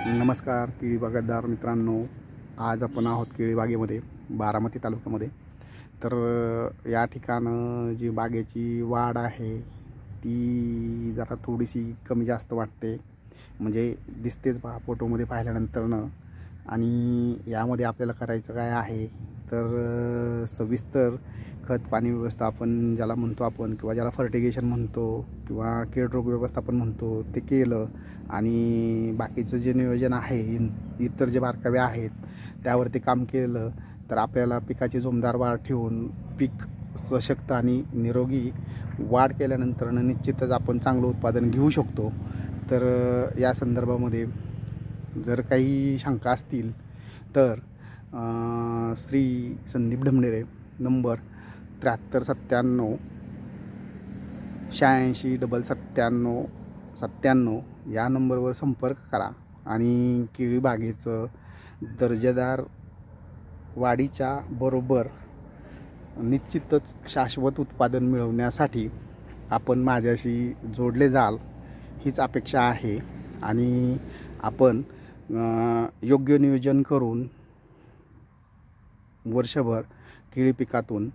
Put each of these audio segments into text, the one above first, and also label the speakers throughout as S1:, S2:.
S1: नमस्कार केळी बागायतदार मित्रांनो, आज आपण आहोत केळी बागेमध्ये बारामती तालुक्यामध्ये। तर या ठिकाणं जी बागेची वाढ आहे ती जरा थोडीशी कमी जास्त वाटते, म्हणजे दिसतेच पहा फोटोमध्ये पाहिल्यानंतरनं। आणि यामध्ये आपल्याला करायचं काय आहे तर सविस्तर खत पाणी व्यवस्थापन ज्याला म्हणतो आपण, किंवा ज्याला फर्टिगेशन म्हणतो, किंवा कीड रोग व्यवस्थापन म्हणतो, ते केलं। आणि बाकीचं जे नियोजन आहे, इतर जे बारकावे आहेत त्यावरती काम केलं तर आपल्याला पिकाची जोमदार वाढ ठेवून पीक सशक्त आणि निरोगी वाढ केल्यानंतरनं निश्चितच आपण चांगलं उत्पादन घेऊ शकतो। तर या संदर्भामध्ये जर काही शंका असतील तर श्री संदीप ढमणेरे नंबर 7397 86 97 या नंबरवर संपर्क करा आणि केळी बागेचं दर्जेदार वाढीच्या बरोबर निश्चितच शाश्वत उत्पादन मिळवण्यासाठी आपण माझ्याशी जोडले जाल हीच अपेक्षा आहे। आणि आपण योग्य नियोजन करून वर्षभर केळी पिकातून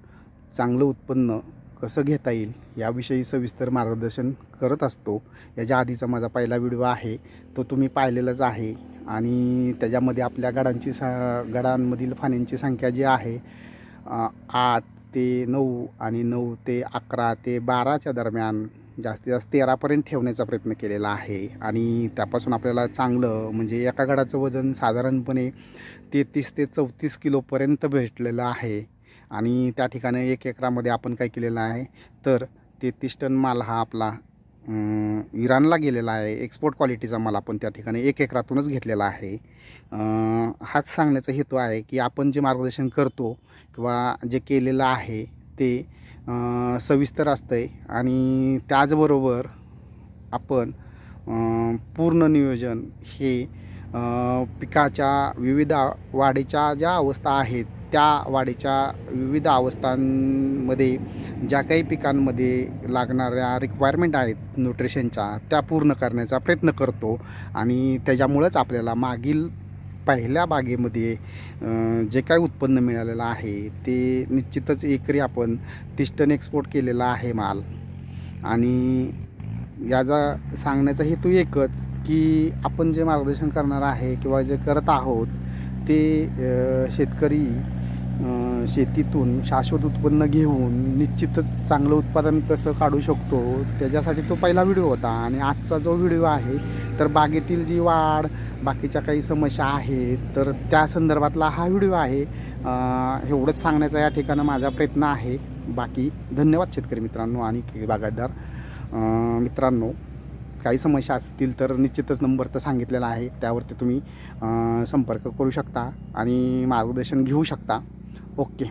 S1: चांगलं उत्पन्न कसं घेता येईल याविषयी सविस्तर मार्गदर्शन करत असतो। याच्या आधीचा माझा पहिला व्हिडिओ आहे तो तुम्ही पाहिलेलाच आहे, आणि त्याच्यामध्ये आपल्या गडांमधील फाण्यांची संख्या जी आहे 8 ते 9 आणि 9 ते 11 ते 12च्या दरम्यान जास्तीत जास्त 13पर्यंत ठेवण्याचा प्रयत्न केलेला आहे। आणि त्यापासून आपल्याला चांगलं म्हणजे एका गडाचं वजन साधारणपणे 33 ते 34 किलोपर्यंत भेटलेलं आहे। आणि त्या ठिकाणी 1 एकरामध्ये आपण काय केलेलं आहे तर 33 टन माल हा आपला इराणला गेलेला आहे। एक्सपोर्ट क्वालिटीचा माल आपण त्या ठिकाणी 1 एकरातूनच घेतलेला आहे। हाच सांगण्याचा हेतू आहे की आपण जे मार्गदर्शन करतो किंवा जे केलेलं आहे ते सविस्तर असतंय, आणि त्याचबरोबर आपण पूर्ण नियोजन हे पिकाच्या विविध वाढीच्या ज्या अवस्था आहेत त्या वाढीच्या विविध अवस्थांमध्ये ज्या काही पिकांमध्ये लागणाऱ्या रिक्वायरमेंट आहेत न्यूट्रिशनच्या त्या पूर्ण करण्याचा प्रयत्न करतो। आणि त्याच्यामुळंच आपल्याला मागील पहिल्या बागेमध्ये जे काही उत्पन्न मिळालेलं आहे ते निश्चितच एकरी आपण 30 टन एक्सपोर्ट केलेला आहे माल। आणि याचा सांगण्याचा हेतू एकच की आपण जे मार्गदर्शन करणार आहे किंवा जे करत आहोत ते शेतकरी शेतीतून शाश्वत उत्पन्न घेऊन निश्चितच चांगलं उत्पादन कसं काढू शकतो त्याच्यासाठी तो पहिला व्हिडिओ होता। आणि आजचा जो व्हिडिओ आहे तर बागेतील जी वाढ बाकीच्या काही समस्या आहेत तर त्या संदर्भातला हा व्हिडिओ आहे। एवढंच सांगण्याचा या ठिकाणी माझा प्रयत्न आहे। बाकी धन्यवाद शेतकरी मित्रांनो आणि केळी बागायतदार मित्रांनो। काही समस्या असतील तर निश्चितच नंबर तर सांगितलेला आहे, त्यावरती तुम्ही संपर्क करू शकता आणि मार्गदर्शन घेऊ शकता। ओके।